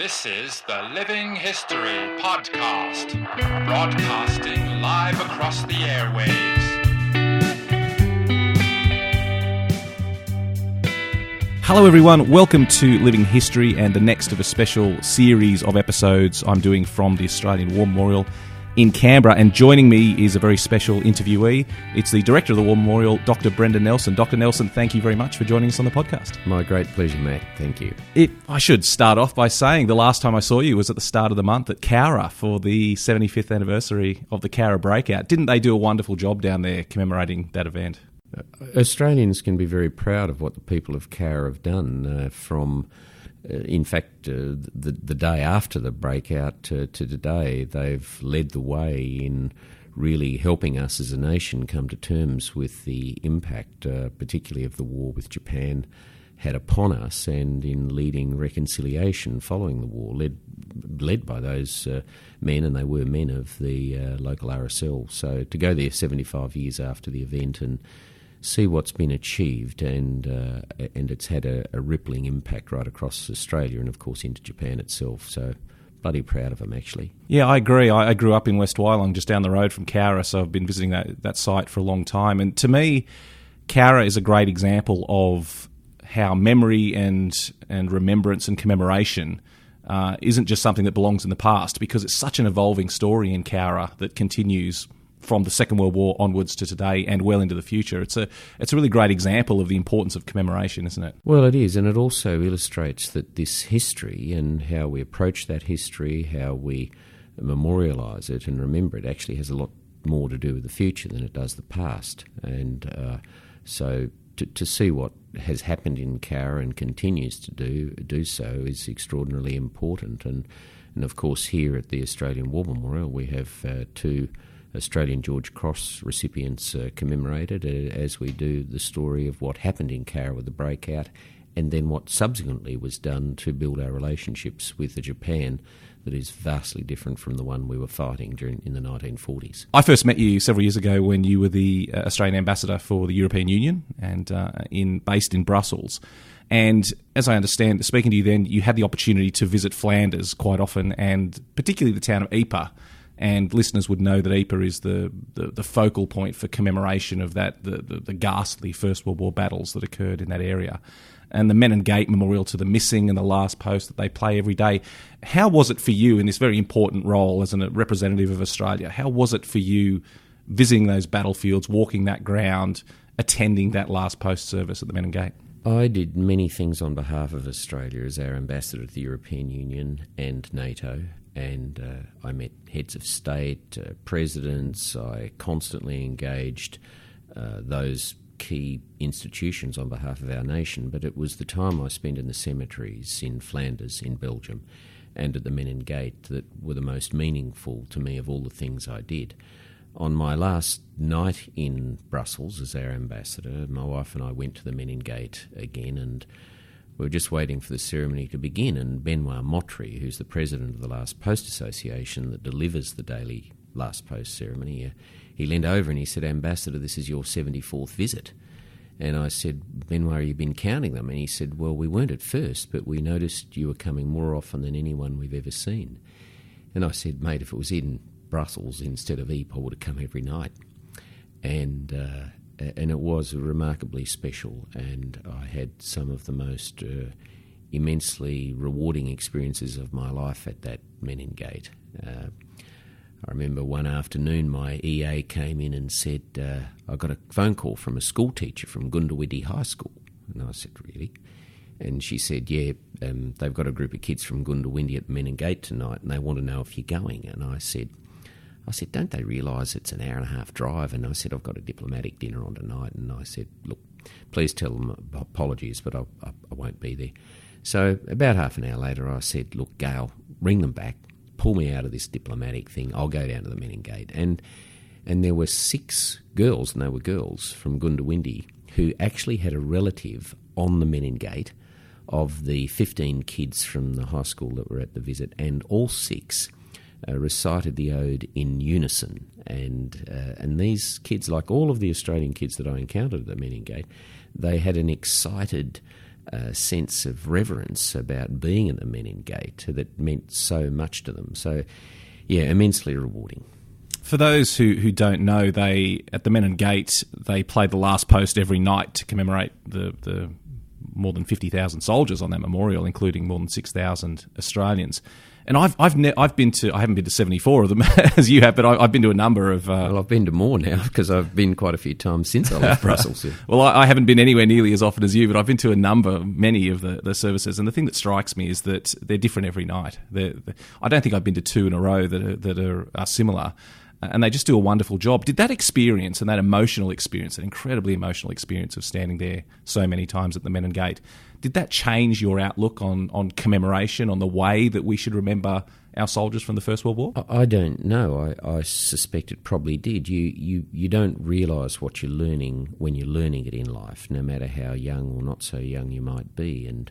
This is the Living History Podcast, broadcasting live across the airwaves. Hello everyone, welcome to Living History and the next of a special series of episodes I'm doing from the Australian War Memorial in Canberra, and joining me is a very special interviewee. It's the Director of the War Memorial, Dr. Brendan Nelson. Dr. Nelson, thank you very much for joining us on the podcast. My great pleasure, Matt. Thank you. I should start off by saying the last time I saw you was at the start of the month at Canberra for the 75th anniversary of the Canberra Breakout. Didn't they do a wonderful job down there commemorating that event? Australians can be very proud of what the people of Canberra have done in fact, the day after the breakout to today, they've led the way in really helping us as a nation come to terms with the impact, particularly of the war with Japan, had upon us, and in leading reconciliation following the war, led by those men, and they were men of the local RSL. So to go there 75 years after the event and see what's been achieved, and it's had a rippling impact right across Australia and, of course, into Japan itself. So bloody proud of them, actually. Yeah, I agree. I grew up in West Wyalong, just down the road from Canberra, so I've been visiting that site for a long time. And to me, Canberra is a great example of how memory and remembrance and commemoration isn't just something that belongs in the past, because it's such an evolving story in Canberra that continues from the Second World War onwards to today and well into the future. It's a really great example of the importance of commemoration, isn't it? Well, it is, and it also illustrates that this history and how we approach that history, how we memorialise it and remember it, actually has a lot more to do with the future than it does the past. And so to see what has happened in Canberra and continues to do so is extraordinarily important. And of course, here at the Australian War Memorial, we have two Australian George Cross recipients commemorated, as we do the story of what happened in Canberra with the breakout, and then what subsequently was done to build our relationships with the Japan that is vastly different from the one we were fighting in the 1940s. I first met you several years ago when you were the Australian ambassador for the European Union and based in Brussels. And as I understand, speaking to you then, you had the opportunity to visit Flanders quite often, and particularly the town of Ypres. And listeners would know that Ypres is the focal point for commemoration of the ghastly First World War battles that occurred in that area. And the Menin Gate memorial to the missing and the last post that they play every day. How was it for you in this very important role as a representative of Australia? How was it for you visiting those battlefields, walking that ground, attending that last post service at the Menin Gate? I did many things on behalf of Australia as our ambassador to the European Union and NATO. And I met heads of state, presidents. I constantly engaged those key institutions on behalf of our nation. But it was the time I spent in the cemeteries in Flanders, in Belgium, and at the Menin Gate that were the most meaningful to me of all the things I did. On my last night in Brussels as our ambassador, my wife and I went to the Menin Gate again, and we were just waiting for the ceremony to begin, and Benoit Motry, who's the president of the Last Post Association that delivers the daily Last Post ceremony, he leaned over and he said, "Ambassador, this is your 74th visit." And I said, "Benoit, have you been counting them?" And he said, "Well, we weren't at first, but we noticed you were coming more often than anyone we've ever seen." And I said, "Mate, if it was in Brussels instead of Ypres, I would have come every night." And it was remarkably special, and I had some of the most immensely rewarding experiences of my life at that Menin Gate. I remember one afternoon my EA came in and said, "I got a phone call from a school teacher from Gundawindi High School." And I said, "Really?" And she said, "Yeah, they've got a group of kids from Gundawindi at Menin Gate tonight, and they want to know if you're going." And I said, "Don't they realise it's an hour and a half drive?" And I said, "I've got a diplomatic dinner on tonight." And I said, "Look, please tell them apologies, but I won't be there." So about half an hour later I said, "Look, Gail, ring them back, pull me out of this diplomatic thing. I'll go down to the Menin Gate." And there were 6 girls, and they were girls, from Gundawindi who actually had a relative on the Menin Gate of the 15 kids from the high school that were at the visit, and all 6 recited the ode in unison, and these kids, like all of the Australian kids that I encountered at the Menin Gate, they had an excited sense of reverence about being at the Menin Gate that meant so much to them. So, yeah, immensely rewarding. For those who don't know, at the Menin Gate, they play the last post every night to commemorate the more than 50,000 soldiers on that memorial, including more than 6,000 Australians. And I haven't been to 74 of them as you have, but I've been to a number of. Well, I've been to more now because I've been quite a few times since I left Brussels. Yeah. Well, I haven't been anywhere nearly as often as you, but I've been to many of the services, and the thing that strikes me is that they're different every night. I don't think I've been to two in a row that are similar. And they just do a wonderful job. Did that experience and that emotional experience, that incredibly emotional experience of standing there so many times at the Menin Gate, did that change your outlook on commemoration, on the way that we should remember our soldiers from the First World War? I don't know. I suspect it probably did. You don't realise what you're learning when you're learning it in life, no matter how young or not so young you might be. And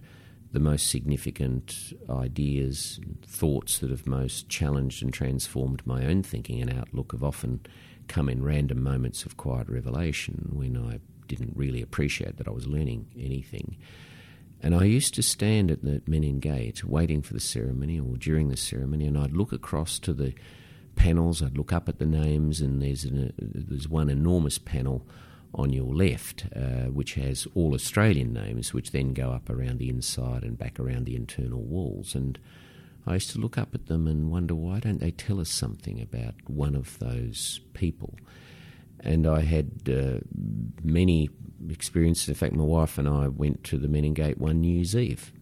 the most significant ideas and thoughts that have most challenged and transformed my own thinking and outlook have often come in random moments of quiet revelation when I didn't really appreciate that I was learning anything. And I used to stand at the Menin Gate waiting for the ceremony or during the ceremony, and I'd look across to the panels, I'd look up at the names, and there's one enormous panel on your left, which has all Australian names, which then go up around the inside and back around the internal walls. And I used to look up at them and wonder, why don't they tell us something about one of those people? And I had many experiences. In fact, my wife and I went to the Menin Gate one New Year's Eve.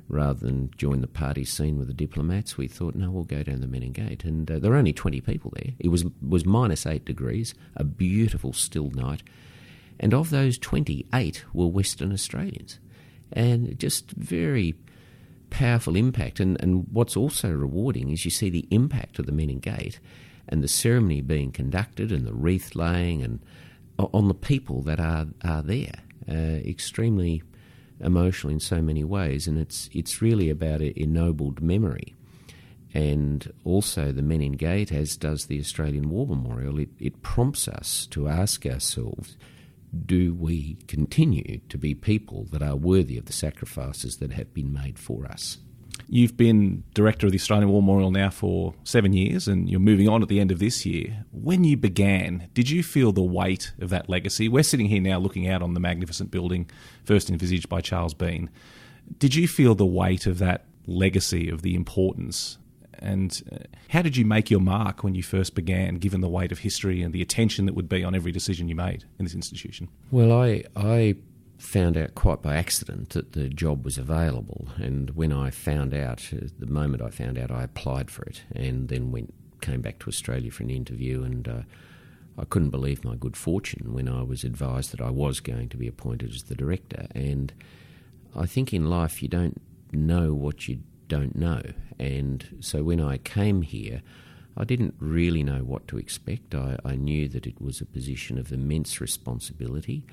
Rather than join the party scene with the diplomats, we thought, no, we'll go down the Menin Gate. And there were only 20 people there. It was minus 8 degrees, a beautiful still night. And of those 28 were Western Australians. And just very powerful impact. And what's also rewarding is you see the impact of the Menin Gate and the ceremony being conducted and the wreath laying and on the people that are there. Extremely emotional in so many ways, and it's really about an ennobled memory. And also the Menin Gate, as does the Australian War Memorial, it prompts us to ask ourselves, do we continue to be people that are worthy of the sacrifices that have been made for us? You've been director of the Australian War Memorial now for 7 years, and you're moving on at the end of this year. When you began, did you feel the weight of that legacy? We're sitting here now looking out on the magnificent building, first envisaged by Charles Bean. Did you feel the weight of that legacy, of the importance? And how did you make your mark when you first began, given the weight of history and the attention that would be on every decision you made in this institution? Well, I found out quite by accident that the job was available, and when I found out, the moment I found out, I applied for it, and then came back to Australia for an interview, and I couldn't believe my good fortune when I was advised that I was going to be appointed as the director. And I think in life you don't know what you don't know, and so when I came here, I didn't really know what to expect. I knew that it was a position of immense responsibility,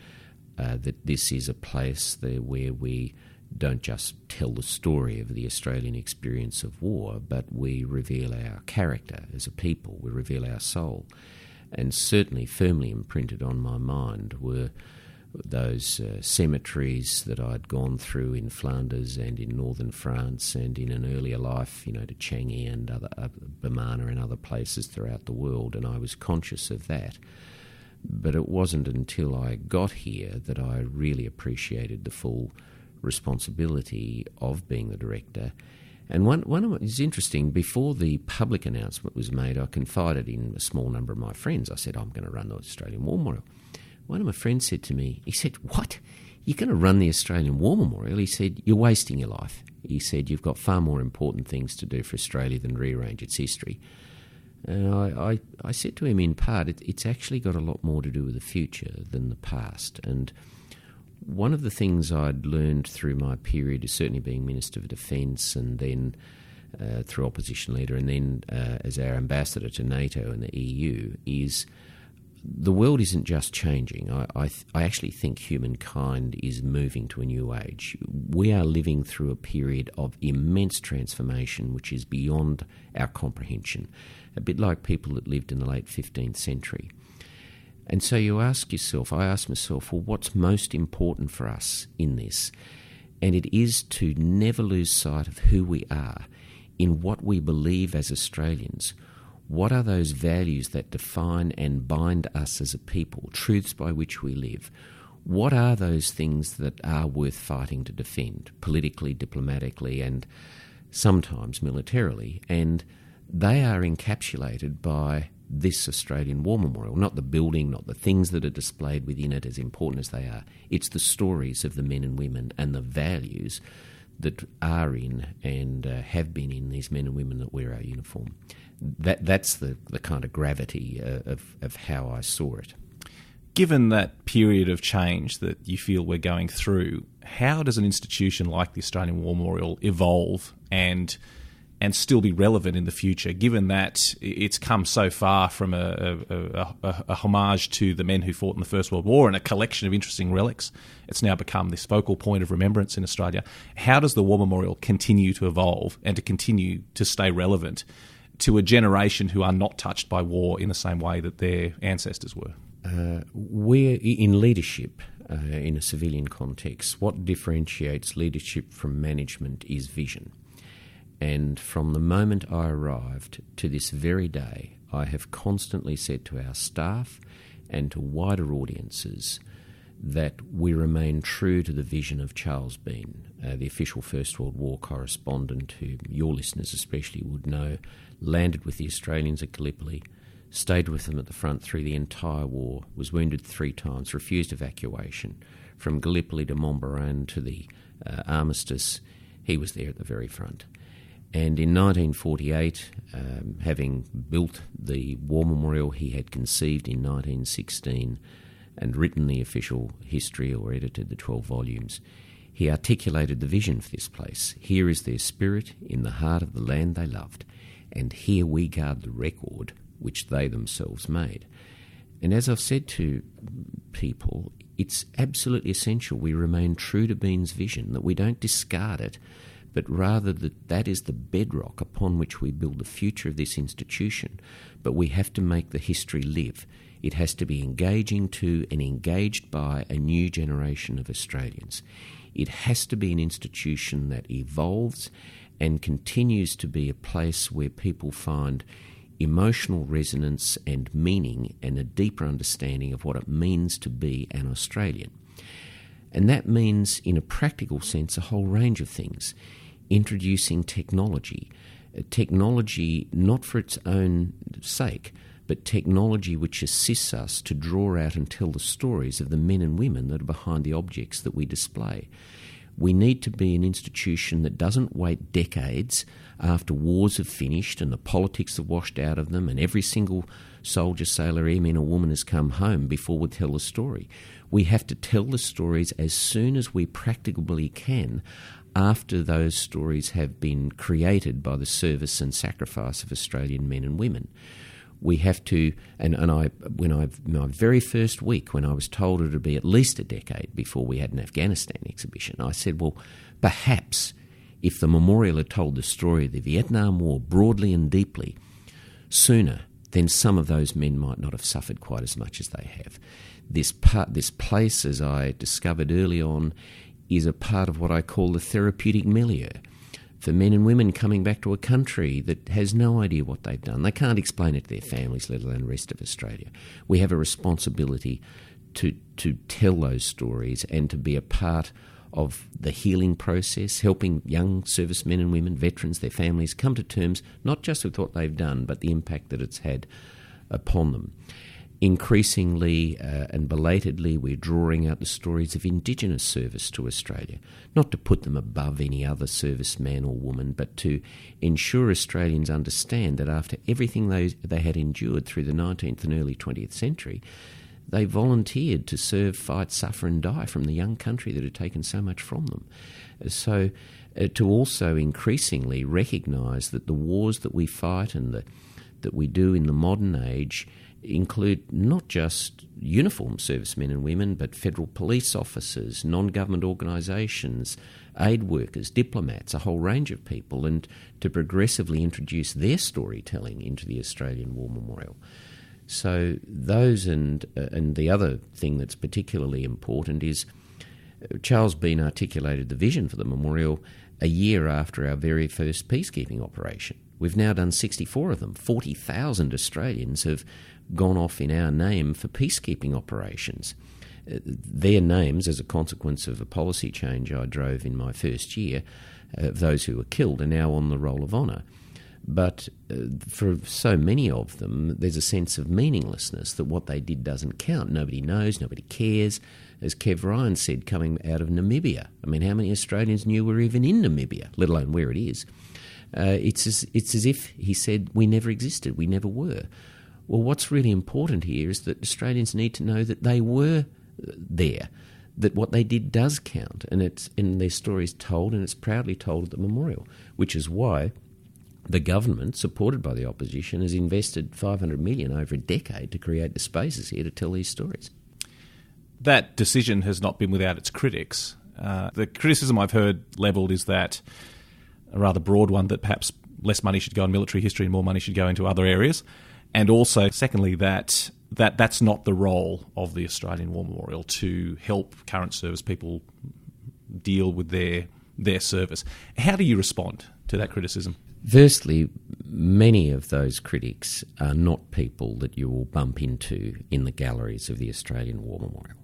that this is a place where we don't just tell the story of the Australian experience of war, but we reveal our character as a people, we reveal our soul. And certainly firmly imprinted on my mind were those cemeteries that I'd gone through in Flanders and in northern France, and in an earlier life, to Changi and Bamana and other places throughout the world, and I was conscious of that. But it wasn't until I got here that I really appreciated the full responsibility of being the director. And one of it's interesting, before the public announcement was made, I confided in a small number of my friends. I said, I'm going to run the Australian War Memorial. One of my friends said to me, he said, what? You're going to run the Australian War Memorial? He said, you're wasting your life. He said, you've got far more important things to do for Australia than rearrange its history. And I said to him in part, it's actually got a lot more to do with the future than the past. And one of the things I'd learned through my period is certainly being Minister of Defence, and then through opposition leader, and then as our ambassador to NATO and the EU, is the world isn't just changing. I actually think humankind is moving to a new age. We are living through a period of immense transformation which is beyond our comprehension, a bit like people that lived in the late 15th century. And so you ask yourself, I ask myself, well, what's most important for us in this? And it is to never lose sight of who we are, in what we believe as Australians. What are those values that define and bind us as a people, truths by which we live? What are those things that are worth fighting to defend, politically, diplomatically, and sometimes militarily? And they are encapsulated by this Australian War Memorial, not the building, not the things that are displayed within it, as important as they are. It's the stories of the men and women and the values that are in and have been in these men and women that wear our uniform. That's the kind of gravity of how I saw it. Given that period of change that you feel we're going through, how does an institution like the Australian War Memorial evolve and still be relevant in the future, given that it's come so far from a homage to the men who fought in the First World War and a collection of interesting relics? It's now become this focal point of remembrance in Australia. How does the War Memorial continue to evolve and to continue to stay relevant to a generation who are not touched by war in the same way that their ancestors were? We're in leadership in a civilian context. What differentiates leadership from management is vision. And from the moment I arrived to this very day, I have constantly said to our staff and to wider audiences that we remain true to the vision of Charles Bean, the official First World War correspondent who your listeners especially would know, landed with the Australians at Gallipoli, stayed with them at the front through the entire war, was wounded 3 times, refused evacuation. From Gallipoli to Montbaran to the armistice, he was there at the very front. And in 1948, having built the War Memorial he had conceived in 1916 and written the official history or edited the 12 volumes, he articulated the vision for this place. Here is their spirit in the heart of the land they loved, and here we guard the record which they themselves made. And as I've said to people, it's absolutely essential we remain true to Bean's vision, that we don't discard it, but rather that is the bedrock upon which we build the future of this institution. But we have to make the history live. It has to be engaging to and engaged by a new generation of Australians. It has to be an institution that evolves and continues to be a place where people find emotional resonance and meaning and a deeper understanding of what it means to be an Australian. And that means, in a practical sense, a whole range of things. Introducing technology not for its own sake, but technology which assists us to draw out and tell the stories of the men and women that are behind the objects that we display. We need to be an institution that doesn't wait decades after wars have finished and the politics have washed out of them and every single soldier, sailor, airman or woman has come home before we tell the story. We have to tell the stories as soon as we practicably can after those stories have been created by the service and sacrifice of Australian men and women. We have to, my very first week, when I was told it would be at least a decade before we had an Afghanistan exhibition, I said, well, perhaps if the memorial had told the story of the Vietnam War broadly and deeply sooner, then some of those men might not have suffered quite as much as they have. This place, as I discovered early on, is a part of what I call the therapeutic milieu for men and women coming back to a country that has no idea what they've done. They can't explain it to their families, let alone the rest of Australia. We have a responsibility to tell those stories and to be a part of the healing process, helping young servicemen and women, veterans, their families, come to terms not just with what they've done, but the impact that it's had upon them. Increasingly and belatedly, we're drawing out the stories of Indigenous service to Australia, not to put them above any other serviceman or woman, but to ensure Australians understand that after everything they had endured through the 19th and early 20th century, they volunteered to serve, fight, suffer and die from the young country that had taken so much from them. So to also increasingly recognise that the wars that we fight and that we do in the modern age include not just uniformed servicemen and women, but federal police officers, non-government organisations, aid workers, diplomats, a whole range of people, and to progressively introduce their storytelling into the Australian War Memorial. So those and the other thing that's particularly important is Charles Bean articulated the vision for the memorial a year after our very first peacekeeping operation. We've now done 64 of them. 40,000 Australians have gone off in our name for peacekeeping operations. Their names, as a consequence of a policy change I drove in my first year, those who were killed are now on the Roll of Honour. But for so many of them, there's a sense of meaninglessness, that what they did doesn't count. Nobody knows, nobody cares. As Kev Ryan said, coming out of Namibia. I mean, how many Australians knew we're even in Namibia, let alone where it is? It's as if he said we never existed, we never were. Well, what's really important here is that Australians need to know that they were there, that what they did does count, and their story is told, and it's proudly told at the memorial, which is why the government, supported by the opposition, has invested $500 million over a decade to create the spaces here to tell these stories. That decision has not been without its critics. The criticism I've heard levelled is that a rather broad one, that perhaps less money should go in military history and more money should go into other areas. And also, secondly, that's not the role of the Australian War Memorial, to help current service people deal with their service. How do you respond to that criticism? Firstly, many of those critics are not people that you will bump into in the galleries of the Australian War Memorial.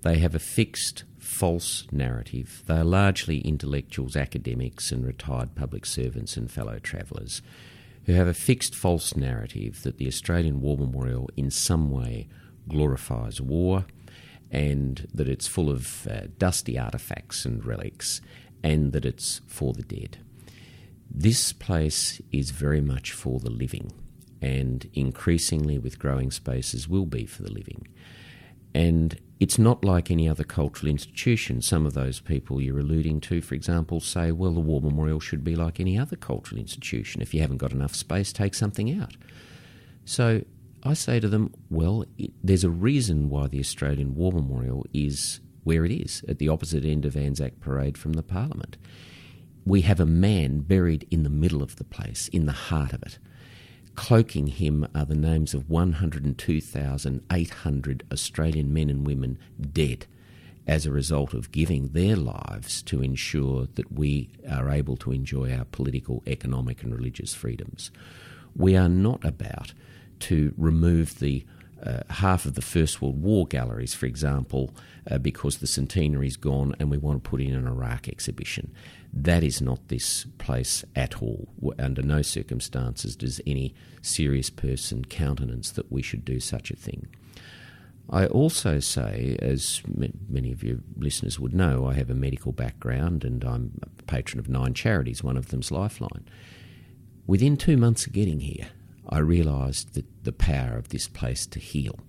They have a fixed, false narrative. They are largely intellectuals, academics and retired public servants and fellow travellers who have a fixed, false narrative that the Australian War Memorial in some way glorifies war, and that it's full of dusty artefacts and relics, and that it's for the dead. This place is very much for the living, and increasingly with growing spaces will be for the living. And it's not like any other cultural institution. Some of those people you're alluding to, for example, say, well, the War Memorial should be like any other cultural institution. If you haven't got enough space, take something out. So I say to them, well, there's a reason why the Australian War Memorial is where it is, at the opposite end of Anzac Parade from the Parliament. We have a man buried in the middle of the place, in the heart of it. Cloaking him are the names of 102,800 Australian men and women dead as a result of giving their lives to ensure that we are able to enjoy our political, economic and religious freedoms. We are not about to remove the half of the First World War galleries, for example, because the centenary's gone and we want to put in an Iraq exhibition. That is not this place at all. Under no circumstances does any serious person countenance that we should do such a thing. I also say, as many of your listeners would know, I have a medical background and I'm a patron of 9 charities, one of them's Lifeline. Within 2 months of getting here, I realised that the power of this place to heal.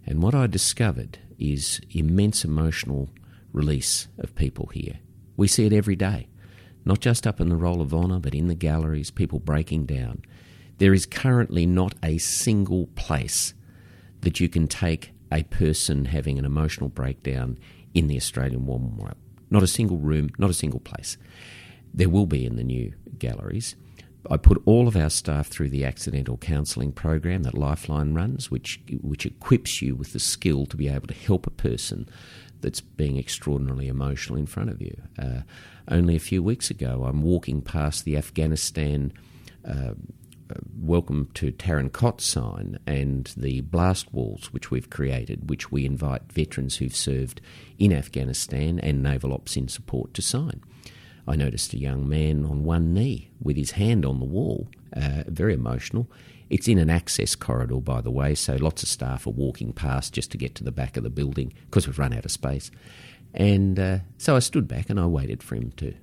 And what I discovered is immense emotional release of people here. We see it every day, not just up in the Roll of Honour, but in the galleries, people breaking down. There is currently not a single place that you can take a person having an emotional breakdown in the Australian War Memorial. Not a single room, not a single place. There will be in the new galleries. I put all of our staff through the accidental counselling program that Lifeline runs, which equips you with the skill to be able to help a person that's being extraordinarily emotional in front of you. Only a few weeks ago, I'm walking past the Afghanistan Welcome to Tarankot sign and the blast walls which we've created, which we invite veterans who've served in Afghanistan and naval ops in support to sign. I noticed a young man on one knee with his hand on the wall, very emotional. It's in an access corridor, by the way, so lots of staff are walking past just to get to the back of the building because we've run out of space. And so I stood back and I waited for him to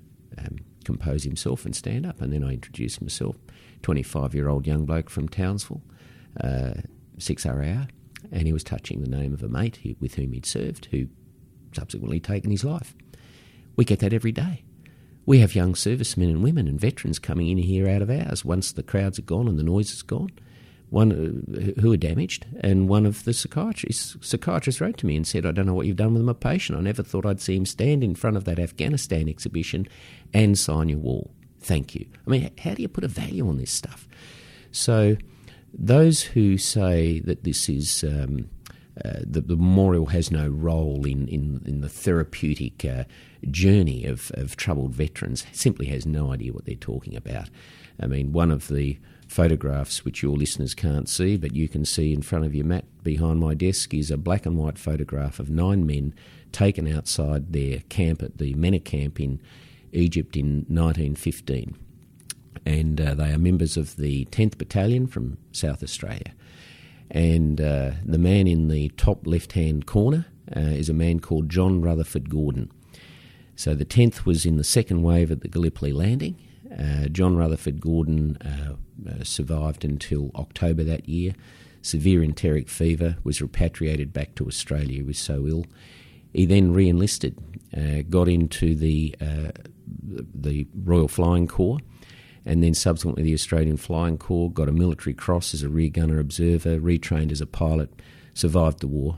compose himself and stand up, and then I introduced myself, 25-year-old young bloke from Townsville, 6RAR, and he was touching the name of a mate with whom he'd served, who subsequently taken his life. We get that every day. We have young servicemen and women and veterans coming in here out of ours once the crowds are gone and the noise is gone, one who are damaged, and one of the psychiatrists wrote to me and said, I don't know what you've done with my patient. I never thought I'd see him stand in front of that Afghanistan exhibition and sign your wall. Thank you. I mean, how do you put a value on this stuff? So those who say that this is the memorial has no role in the therapeutic journey of troubled veterans, simply has no idea what they're talking about. I mean, one of the photographs which your listeners can't see, but you can see in front of you, Matt, behind my desk, is a black and white photograph of 9 men taken outside their camp at the Menin Camp in Egypt in 1915. And they are members of the 10th Battalion from South Australia. And the man in the top left-hand corner is a man called John Rutherford Gordon. So the 10th was in the second wave at the Gallipoli landing. John Rutherford Gordon survived until October that year. Severe enteric fever, was repatriated back to Australia. He was so ill. He then re-enlisted, got into the Royal Flying Corps, and then subsequently the Australian Flying Corps, got a military cross as a rear gunner observer, retrained as a pilot, survived the war.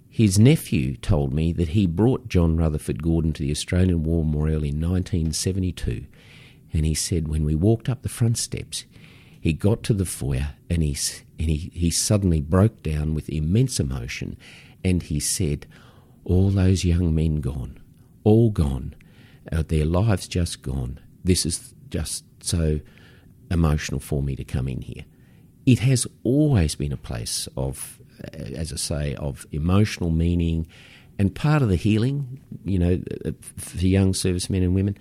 His nephew told me that he brought John Rutherford Gordon to the Australian War Memorial in 1972, and he said when we walked up the front steps, he got to the foyer and he suddenly broke down with immense emotion, and he said, "All those young men gone, all gone, their lives just gone. This is just so emotional for me to come in here." It has always been a place of, as I say, of emotional meaning and part of the healing, for young servicemen and women.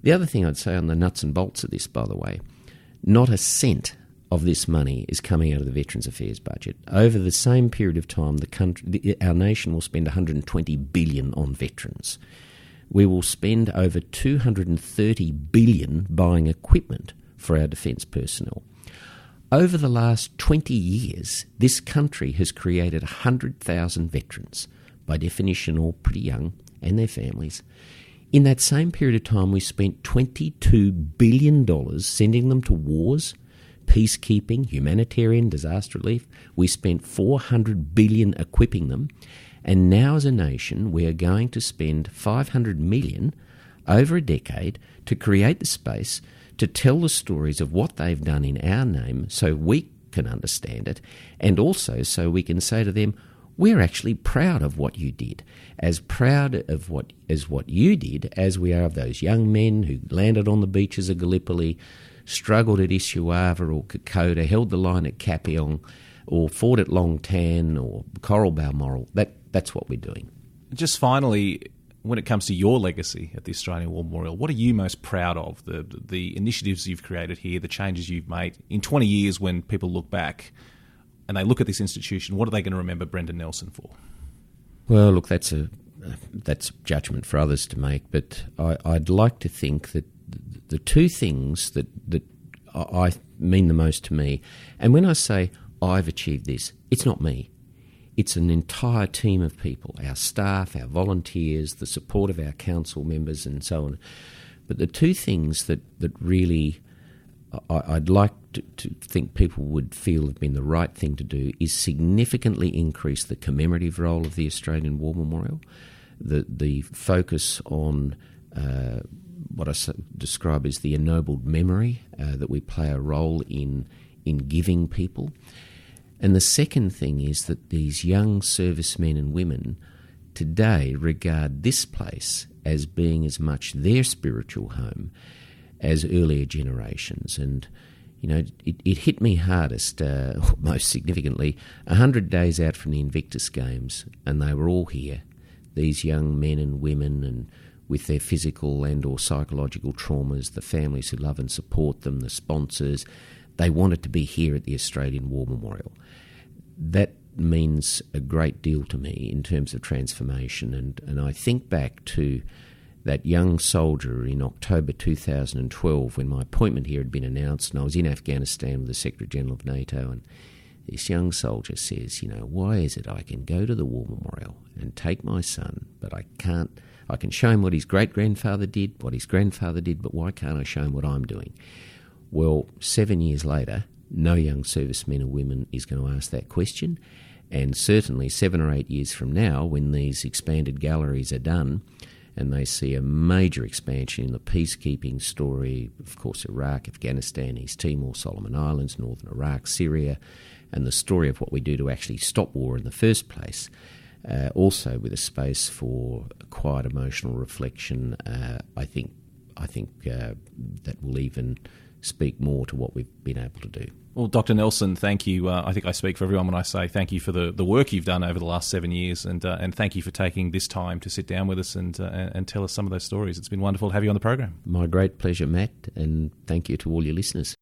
The other thing I'd say on the nuts and bolts of this, by the way, not a cent of this money is coming out of the Veterans Affairs budget. Over the same period of time, our nation will spend $120 billion on veterans. We will spend over $230 billion buying equipment for our defence personnel. Over the last 20 years, this country has created 100,000 veterans, by definition all pretty young, and their families. In that same period of time, we spent $22 billion sending them to wars, peacekeeping, humanitarian, disaster relief. We spent $400 billion equipping them. And now as a nation, we are going to spend $500 million over a decade to create the space to tell the stories of what they've done in our name so we can understand it, and also so we can say to them, we're actually proud of what you did, as proud of what you did as we are of those young men who landed on the beaches of Gallipoli, struggled at Ishiwava or Kokoda, held the line at Kapiong, or fought at Long Tan or Coral Balmoral. That's what we're doing. Just finally, when it comes to your legacy at the Australian War Memorial, what are you most proud of? The initiatives you've created here, the changes you've made in 20 years when people look back and they look at this institution, what are they going to remember Brendan Nelson for? Well, look, that's judgment for others to make, but I'd like to think that the two things that I mean the most to me, and when I say I've achieved this, it's not me. It's an entire team of people, our staff, our volunteers, the support of our council members and so on. But the two things that really I'd like to think people would feel have been the right thing to do is significantly increase the commemorative role of the Australian War Memorial, the focus on what I describe as the ennobled memory, that we play a role in giving people. And the second thing is that these young servicemen and women today regard this place as being as much their spiritual home as earlier generations. And, it hit me hardest, most significantly, 100 days out from the Invictus Games, and they were all here, these young men and women, and with their physical and or psychological traumas, the families who love and support them, the sponsors. They wanted to be here at the Australian War Memorial. That means a great deal to me in terms of transformation, and I think back to that young soldier in October 2012 when my appointment here had been announced, and I was in Afghanistan with the Secretary-General of NATO, and this young soldier says, why is it I can go to the War Memorial and take my son, but I can show him what his great-grandfather did, what his grandfather did, but why can't I show him what I'm doing? Well, 7 years later, no young servicemen or women is going to ask that question, and certainly 7 or 8 years from now, when these expanded galleries are done and they see a major expansion in the peacekeeping story, of course Iraq, Afghanistan, East Timor, Solomon Islands, Northern Iraq, Syria, and the story of what we do to actually stop war in the first place, also with a space for quiet emotional reflection, I think that will even speak more to what we've been able to do. Well, Dr. Nelson, thank you. I think I speak for everyone when I say thank you for the work you've done over the last 7 years, and thank you for taking this time to sit down with us and tell us some of those stories. It's been wonderful to have you on the program. My great pleasure, Matt, and thank you to all your listeners.